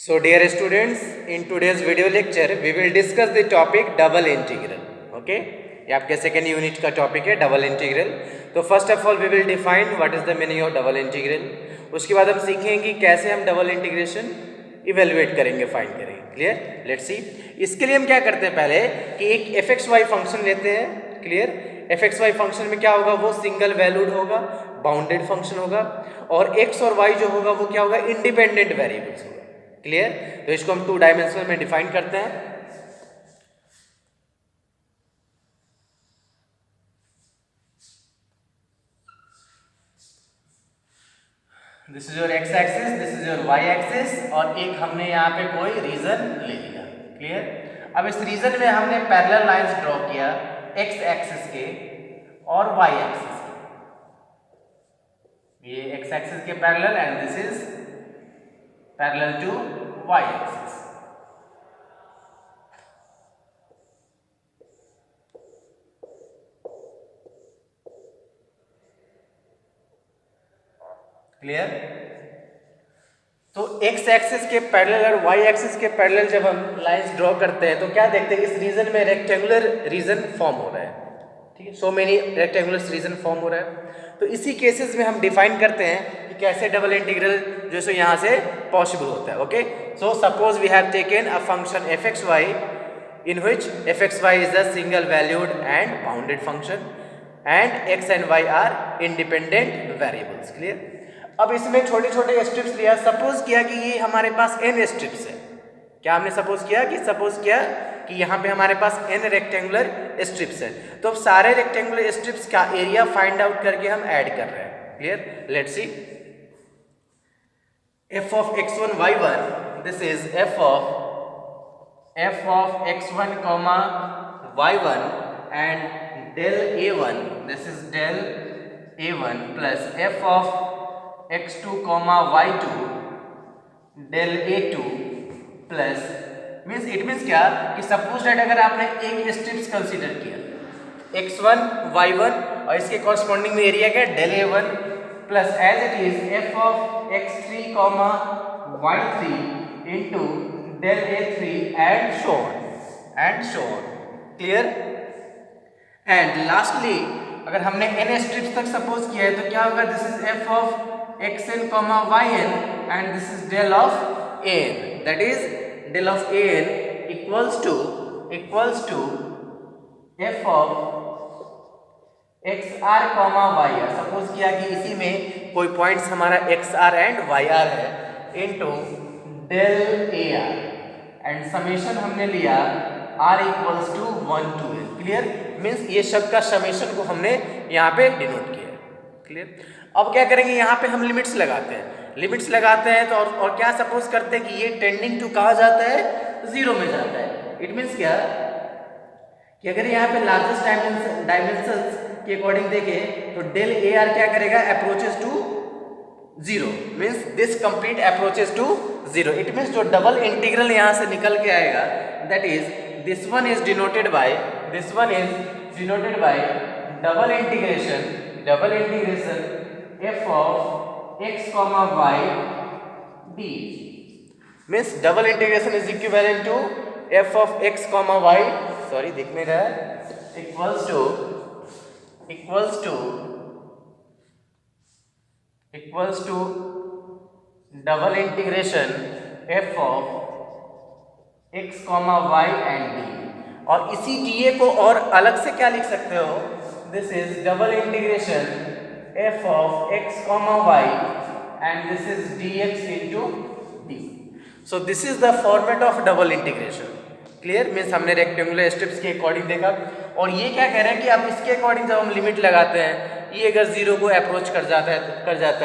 So dear students, in today's video lecture we will discuss the topic double integral. Okay, ये आपके second unit का topic है double integral. तो first of all we will define what is the meaning of double integral. उसके बाद हम सीखेंगे कि कैसे हम डबल इंटीग्रेशन इवेलुएट करेंगे, फाइंड करेंगे. क्लियर? Let's see. इसके लिए हम क्या करते हैं पहले कि एक fxy फंक्शन लेते हैं. क्लियर? fxy फंक्शन में क्या होगा, वो सिंगल वैल्यूड होगा, बाउंडेड फंक्शन होगा, और x और y जो होगा वो क्या होगा, इंडिपेंडेंट वेरिएबल्स होगा. क्लियर? तो इसको हम 2 डायमेंशनल में डिफाइन करते हैं. This is your x axis, this is your y axis, और एक हमने यहाँ पे कोई रीजन ले लिया. क्लियर? अब इस रीजन में हमने पैरेलल लाइंस ड्रॉ किया x एक्सिस के और y एक्सिस के. ये x एक्सिस के parallel and this is parallel to y axis. Clear? तो x एक्सिस के पैरेलल और y एक्सिस के पैरेलल जब हम लाइंस ड्रॉ करते हैं तो क्या देखते हैं, इस रीजन में रेक्टेंगुलर रीजन फॉर्म हो रहा है. ठीक है, so many rectangular region form हो रहा है. तो इसी केसेस में हम डिफाइन करते हैं कि कैसे डबल इंटीग्रल जो सो यहाँ से पॉसिबल होता है. Okay, so suppose we have taken a function fxy in which fxy is a single valued and bounded function and x and y are independent variables. Clear? अब इसमें छोटे छोटे स्ट्रिप्स लिया. सपोज किया कि ये हमारे पास n स्ट्रिप्स है. क्या हमने सपोज किया कि यहाँ पे हमारे पास n रेक्टेंगुलर स्ट्रिप्स है. तो अब सारे रेक्टेंगुलर स्ट्रिप्स का एरिया फाइंड आउट करके हम ऐड कर रहे हैं. Clear? Let's C. f of x1 y1, this is f of x1 comma y1 and del a1, this is del a1 plus f of x2 comma y2 del a2 plus means क्या कि suppose that अगर आपने एक strips consider किया x1 y1 और इसके corresponding में area क्या, del a1 plus as it is f of x3 comma y3 into del a3 and so on. Clear? And lastly अगर हमने n स्ट्रिप्स तक सपोज किया है तो क्या होगा, this is f of xn comma yn and this is del of an, that is del of an equals to f of xr comma yr. Suppose किया कि इसी में कोई पॉइंट्स हमारा xr एंड yr है into del ar and summation हमने लिया r equals to 1 to n. Clear? Means ये शब्द का समेशन को हमने यहाँ पे डिनोट किया. क्लियर? अब क्या करेंगे, यहाँ पे हम लिमिट्स लगाते हैं तो और क्या सपोज करते हैं कि ये टेंडिंग टू कहाँ जाता है, 0 में जाता है. इट मीन्स क्या कि अगर यहाँ पे लार्जेस्ट डायमेंशंस के अकॉर्डिंग देखें तो डेल ए आर क्या करेगा, approaches to 0, means this complete approaches to 0. It means जो डबल इंटीग्रल यहाँ से निकल के आएगा that is this one is denoted by double integration f of x comma y d. Means double integration is equivalent to f of x comma y, sorry दिख नहीं रहा है, equals to double integration f of x comma y and d. और इसी dA को और अलग से क्या लिख सकते हो, this is double integration f of x comma y and this is dx into d. So this is the format of double integration. Clear? Means हमने रेक्टेंगुलर स्ट्रिप्स के अकॉर्डिंग देखा और ये क्या कह रहे हैं कि अब इसके अकॉर्डिंग जब हम लिमिट लगाते हैं, ये अगर 0 को अप्रोच कर जाता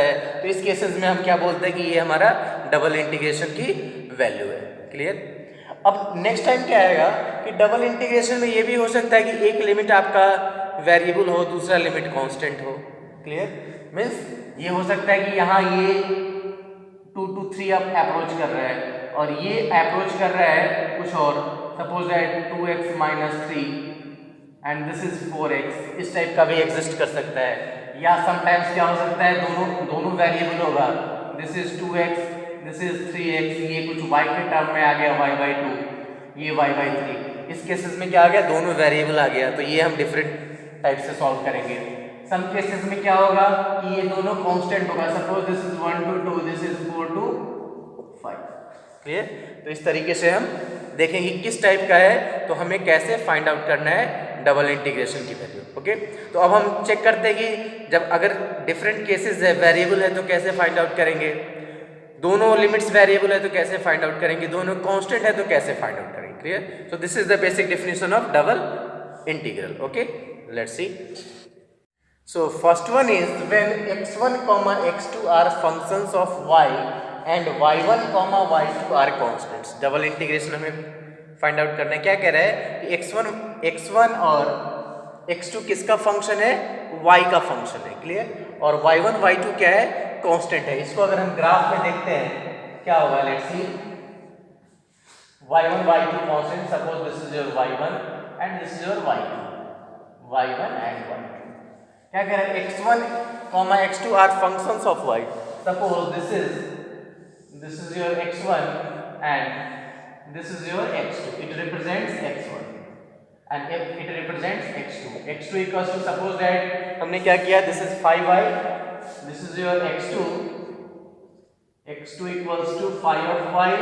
है तो इस केसेस में हम क्या बोलते हैं कि ये हमारा डबल इंटीग्रेशन की वैल्यू है. क्लियर? अब नेक्स्ट टाइम क्या आएगा कि डबल इंटीग्रेशन में ये भी हो सकता है कि एक लिमिट आपका वेरिएबल हो, दूसरा लिमिट कांस्टेंट हो. क्लियर? मीन्स ये हो सकता है कि यहाँ ये 2 to 3 अब अप्रोच कर रहा है और ये अप्रोच कर रहा है कुछ और, suppose that 2x minus 3 and this is 4x. इस टाइप का भी एग्जिस्ट कर सकता है. या समटाइम्स क्या हो सकता है, दोनों वेरिएबल होगा, this is 2x this is 3x, ये कुछ y के टर्म में आ गया y/2, ये y/3। इस केसेस में क्या आ गया, दोनों वेरिएबल आ गया। तो ये हम डिफरेंट टाइप से सॉल्व करेंगे। सम केसेस में क्या होगा कि ये दोनों कांस्टेंट होगा। Suppose this is 1 to 2, this is 4 to 5। Clear? तो इस तरीके से हम देखेंगे किस टाइप का है, तो हमें कैसे फाइंड आउट करना है डबल इंटीग्रेशन की वैल्यू। ओके, तो अब हम चेक करते हैं कि जब अगर डिफरेंट केसेस है, वेरिएबल है, तो कैसे फाइंड आउट करेंगे, दोनों लिमिट्स वेरिएबल है तो कैसे फाइंड आउट करेंगे, दोनों कांस्टेंट है तो कैसे फाइंड आउट करेंगे। Clear? So this is the basic definition of double integral. Okay, let's see. So first one is when x1 comma x2 are functions of y and y1 comma y2 are constants। Double integration हमें find out करना है। क्या कह रहा है कि x1 और x2 किसका फंक्शन है, y का फंक्शन है। क्लियर? और y1 y2 क्या है, कांस्टेंट है। इसको अगर हम ग्राफ में देखते हैं क्या होगा, let's see. y1 y2 constant, suppose this is your y1 and this is your y2, y1 and y2। क्या कह रहा है, x1 comma x2 are functions of y। Suppose this is your x1 and this is your x2. It represents x1 and it represents x2. x2 equals to, suppose that हमने क्या किया, this is 5y, this is your x2, x2 equals to 5 of y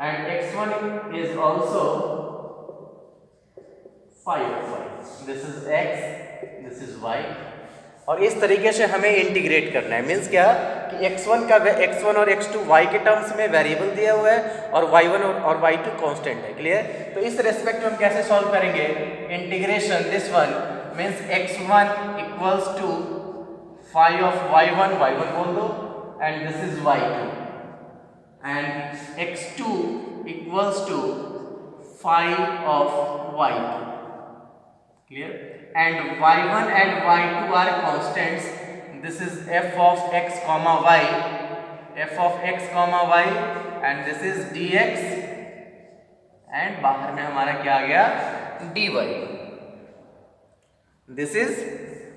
and x1 is also 5 of y. This is x, this is y। और इस तरीके से हमें integrate करना है। मीन्स क्या कि x1 और x2 y के टर्म्स में वेरिएबल दिया हुआ है और y1 और y2 कांस्टेंट है। क्लियर? तो इस रेस्पेक्ट में हम कैसे सॉल्व करेंगे, integration this one means x1 equals to 5 of y1 बोल दो, and this is y2 and x2 equals to 5 of y2। Clear? And y1 and y2 are constants. This is f of x comma y, and this is dx, and बाहर में हमारा क्या आ गया, dy। This is,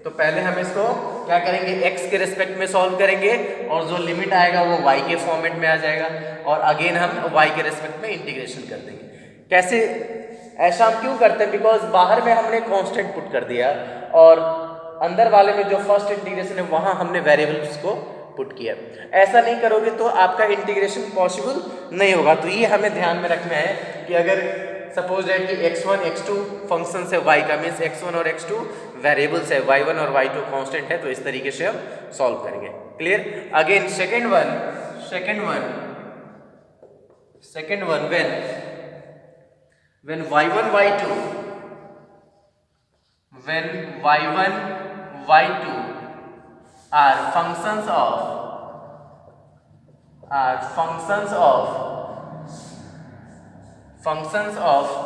तो पहले हम इसको क्या करेंगे, x के रेस्पेक्ट में सॉल्व करेंगे और जो लिमिट आएगा वो y के फॉर्मेट में आ जाएगा, और अगेन हम y के रेस्पेक्ट में इंटीग्रेशन कर देंगे। कैसे, ऐसा हम क्यों करते हैं, बिकॉज बाहर में हमने कांस्टेंट पुट कर दिया और अंदर वाले में जो फर्स्ट इंटीग्रेशन है वहां हमने वेरिएबल्स को पुट किया। ऐसा नहीं करोगे तो आपका इंटीग्रेशन पॉसिबल नहीं होगा। तो ये हमें ध्यान में रखना है कि अगर सपोज दैट कि x1 x2 फंक्शन है y का, मीन्स x1 और x2 वेरिएबल्स है, y1 और y2 कांस्टेंट है, तो इस तरीके से हम सॉल्व करेंगे। Clear? Again second one when y1 y2 are functions of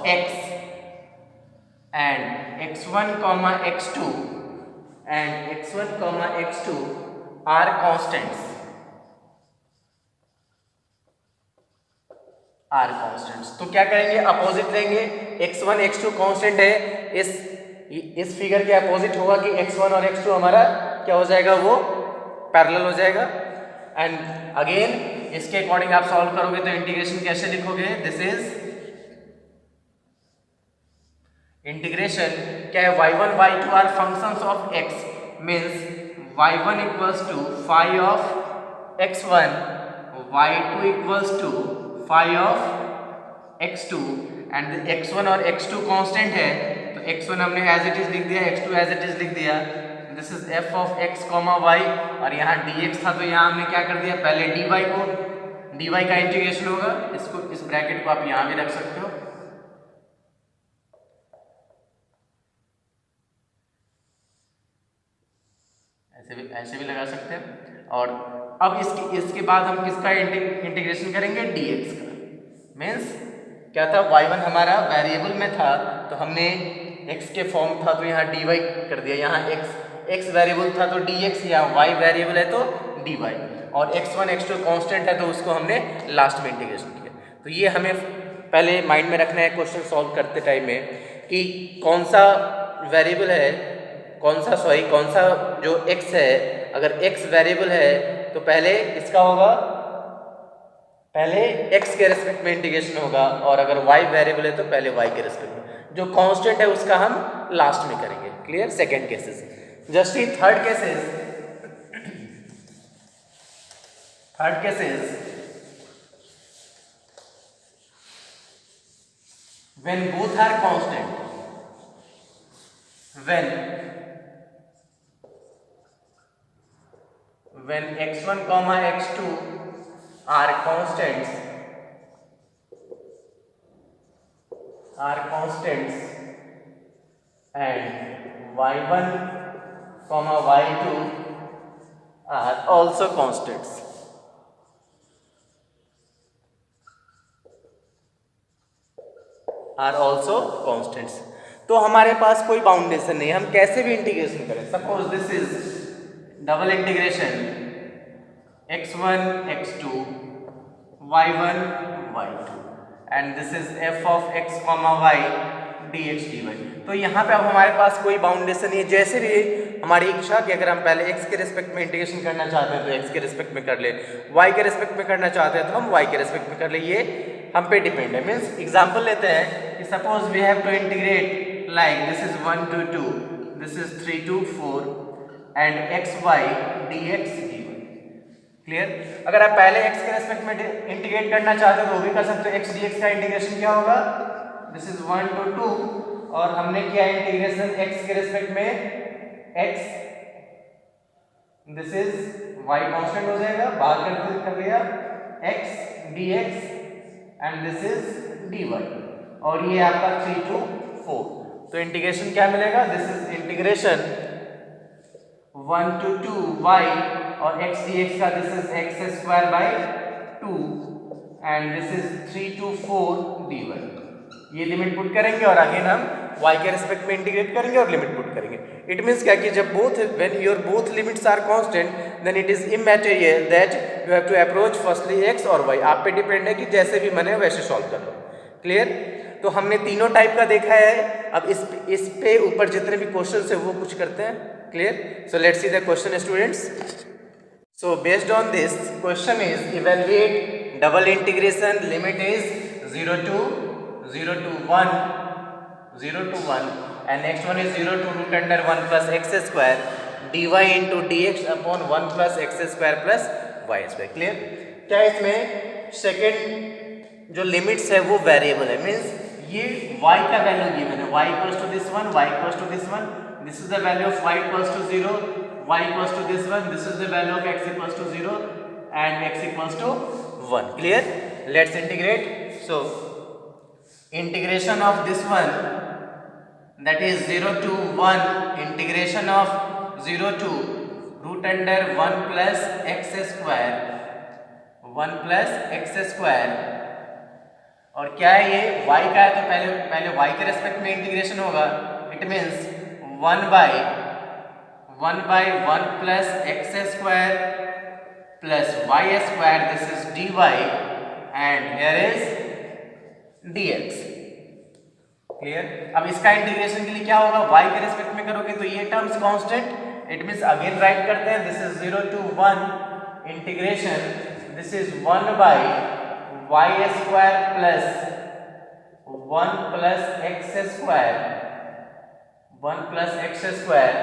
x and x1 comma x2 are constants, तो क्या करेंगे, अपोजिट लेंगे। x1 x2 कांस्टेंट है, इस फिगर के अपोजिट होगा कि x1 और x2 हमारा क्या हो जाएगा, वो पैरेलल हो जाएगा। एंड अगेन इसके अकॉर्डिंग आप सॉल्व करोगे तो इंटीग्रेशन कैसे लिखोगे, दिस इज इंटीग्रेशन क्या है, y1 y2 are functions of x, means y1 equals to 5 of x1, y2 equals to 5 of x2, and x1 और x2 कांस्टेंट है तो x1 हमने एज इट इज लिख दिया, x2 एज इट इज लिख दिया। This is f of x comma y, और यहाँ dx था तो यहाँ हमने क्या कर दिया, पहले dy का इंटीग्रेशन होगा, इसको इस ब्रैकेट को आप यहाँ भी रख सकते हो। ऐसे भी लगा सकते हैं। और अब इसके बाद हम किसका इंटीग्रेशन करेंगे, dx का। मीन्स क्या था, y1 हमारा वेरिएबल में था तो हमने x के फॉर्म था तो यहाँ dy कर दिया, यहाँ x वेरिएबल था तो dx, यहाँ y वेरिएबल है तो dy, और x1 x2 कांस्टेंट है तो उसको हमने लास्ट में इंटीग्रेशन किया। तो ये हमें पहले माइंड में रखना है क्वेश्चन सॉल्व करते टाइम में कि कौन सा वेरिएबल है, कौन सा जो x है, अगर x वेरिएबल है तो पहले इसका होगा पहले x के रेस्पेक्ट में इंटीग्रेशन होगा, और अगर y वेरिएबल है तो पहले y के रेस्पेक्ट में, जो कांस्टेंट है उसका हम लास्ट में करेंगे। Clear? Second cases. Just he third cases when both are constant, when x1 comma x2 are constants and y1 comma y2 are also constants, तो हमारे पास कोई बाउंडेशन नहीं, हम कैसे भी इंटीग्रेशन करें। Suppose this is double integration x1 x2 y1 y2 and this is f of x comma y dx dy। तो यहाँ पे अब हमारे पास कोई बाउंडेशन नहीं है, जैसे भी हमारी इच्छा कि अगर हम पहले x के रिस्पेक्ट में इंटीग्रेशन करना चाहते हैं तो x के रिस्पेक्ट में कर ले, y के रिस्पेक्ट में करना चाहते हैं तो हम y के रिस्पेक्ट में कर ले, ये हम पे डिपेंड है। मीन्स एग्जाम्पल लेते हैं कि suppose we have to integrate like this is 1 to 2, this is 3 to 4 and xy dx dy। Clear? अगर आप पहले x के रेस्पेक्ट में इंटीग्रेट करना चाहते हो तो वो भी कर सकते हो। x dx का इंटीग्रेशन क्या होगा? दिस इज 1 to 2 और हमने किया इंटीग्रेशन x के रेस्पेक्ट में x, this is y constant हो जाएगा, बाहर कर लिया x dx and this is dy, और ये आपका 3 to 4। तो इंटीग्रेशन क्या मिलेगा? This is integration 1 to 2 y और x dx का this is x square by 2 and this is 3 to 4 dy। ये लिमिट पुट करेंगे और अगेन हम y के रिस्पेक्ट में इंटीग्रेट करेंगे और लिमिट पुट करेंगे। इट मींस क्या कि जब when your both limits are constant then it is immaterial that you have to approach firstly x और y। आप पे डिपेंड है कि जैसे भी मने वैसे सॉल्व कर लो। क्लियर? तो हमने तीनों टाइप का देखा है। अब इस पे ऊपर जितने भी क्वेश्चंस है वो कुछ करते हैं। Clear? So let's see the question students. So based on this question is evaluate double integration limit is 0 to 1 and next one is 0 to root under 1 plus x square dy into dx upon 1 plus x square plus y square। Clear? क्या इसमें second जो limits है वो variable है, means ये y का value given है, y equals to this one, y equals to this one, this is the value of y equals to 0, y equals to this one, this is the value of x equals to 0 and x equals to 1। Clear? Let's integrate. So integration of this one, that is 0 to 1 integration of 0 to root under 1 plus x square, 1 plus x square, और क्या है ये y का है तो पहले y के respect में इंटीग्रेशन होगा। It means 1 by 1 plus x square plus y square, this is dy and here is dx। क्लियर? अब इसका इंटीग्रेशन के लिए क्या होगा? y के रेस्पेक्ट में करोगे तो ये terms constant, it means again right करते हैं this is 0 to 1 integration, this is 1 by y square plus 1 plus x square, 1 plus x square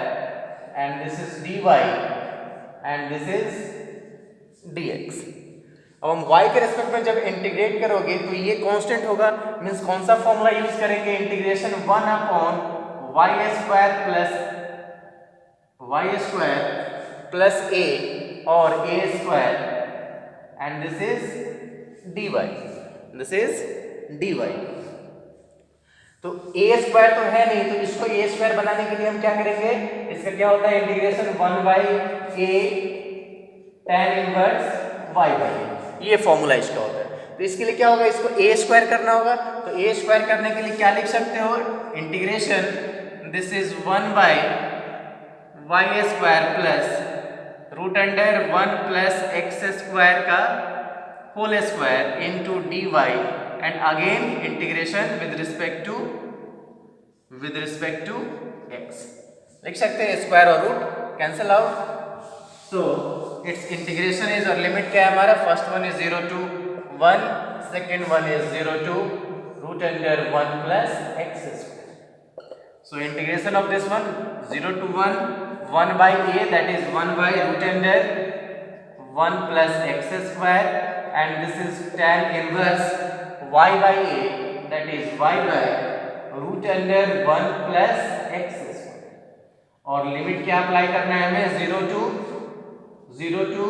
and this is dy and this is dx। अब हम y के respect में जब integrate करोगे तो ये कांस्टेंट होगा, मींस कौन सा फॉर्मूला यूज करेंगे? Integration 1 upon y square plus a और a square and this is dy, तो a स्क्वायर तो है नहीं, तो इसको a स्क्वायर बनाने के लिए हम क्या करेंगे? इसका क्या होता है? Integration 1 by a tan inverse y by a, ये फॉर्मूला इसका होता है। तो इसके लिए क्या होगा? इसको a स्क्वायर करना होगा, तो a स्क्वायर करने के लिए क्या लिख सकते हो? Integration this is 1 by y square plus root under 1 plus x square का whole square into dy and again integration with respect to x। लिख सकते हैं स्क्वायर और root cancel out. So it's integration is, और limit क्या है हमारा? First one is 0 to 1, second one is 0 to root under 1 plus x square. So integration of this one 0 to 1 by a, that is 1 by root under 1 plus x square, and this is tan inverse y by a, that is y by root under 1 plus x square. और limit क्या apply करना है हमें, 0 to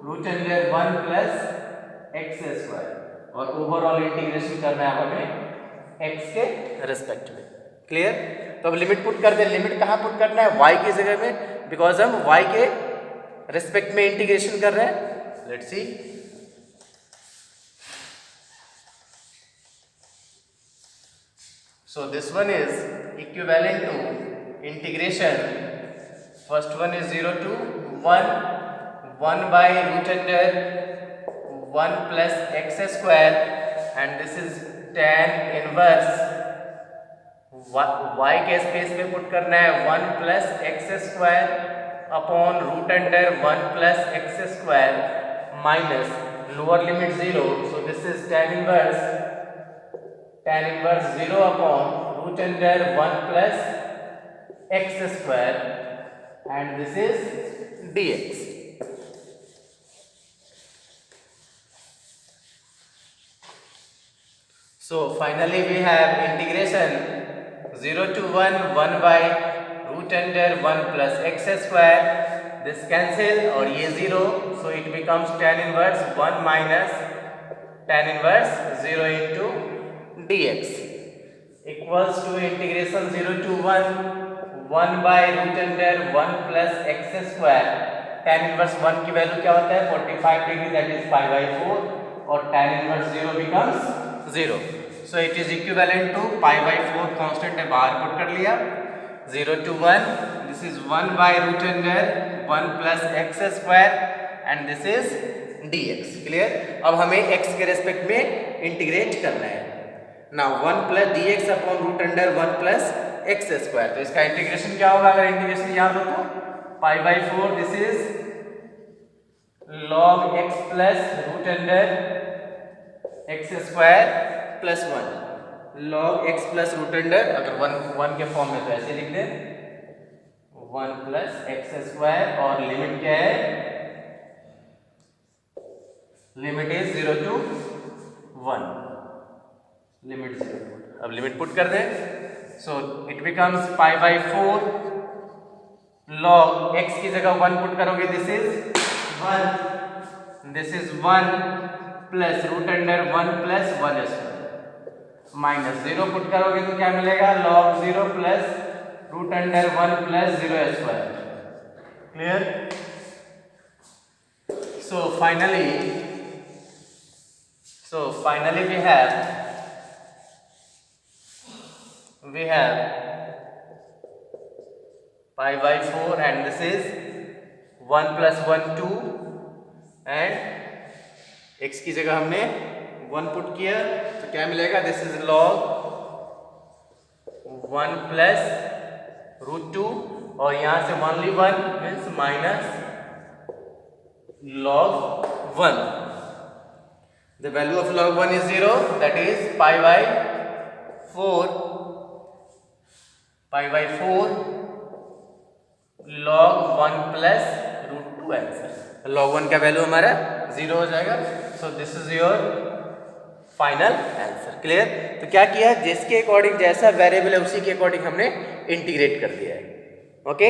root under 1 plus x square, और overall integration करना है हमें x के रेस्पेक्ट में। क्लियर? तो अब लिमिट पुट कर दे। लिमिट कहाँ पुट करना है, y की जगह में, बिकॉज हम y के रेस्पेक्ट में इंटीग्रेशन कर रहे हैं। Let's see, so this one is equivalent to integration, first one is 0 to 1 by root under 1 plus x square, and this is tan inverse y के स्पेस में पुट करना है 1 plus x square upon root under 1 plus x square minus lower limit 0, so this is tan inverse 0 upon root under 1 plus x square, and this is dx. So finally we have integration 0 to 1 by root under 1 plus x square, this cancel और ये 0, so it becomes tan inverse 1 minus tan inverse 0 into dx equals to integration 0 to 1 by root under 1 plus x square, tan inverse 1 की value क्या होता है 45 degree, that is pi by 4, और tan inverse 0 becomes 0, so it is equivalent to pi by 4 constant है बाहर put कर लिया, 0 to 1, this is 1 by root under 1 plus x square, and this is dx. क्लियर? अब हमें x के respect में इंटीग्रेट करना है। Now 1 plus dx upon root under 1 plus x square, तो इसका इंटीग्रेशन क्या होगा अगर इंटीग्रेशन याद हो तो pi by 4, this is log x plus root under x square plus 1, log x plus root under, अगर 1 के फॉर्म में तो ऐसे लिख दें 1 प्लस एक्स स्क्वायर, और लिमिट क्या है, limit is 0 to 1, limit 0 to 1। अब लिमिट पुट कर दें, so it becomes pi by 4 log x की जगह 1 पुट करोगे, this is 1 plus root under 1 plus 1 square minus 0 put करोगे तो क्या मिलेगा, log 0 plus root under 1 plus 0 square. Clear? So finally we have pi by 4, and this is 1 plus 1 2, and x की जगह हमने 1 पुट किया तो क्या मिलेगा, this is log 1 plus root 2, और यहाँ से only 1 means minus log 1, the value of log 1 is 0, that is pi by 4 log 1 plus root 2 answer. log 1 का वैल्यू हमारा 0 हो जाएगा, so this is your final answer. Clear? तो क्या किया, जिसके अकॉर्डिंग जैसा वेरिएबल है उसी के अकॉर्डिंग हमने इंटीग्रेट कर दिया है। ओके।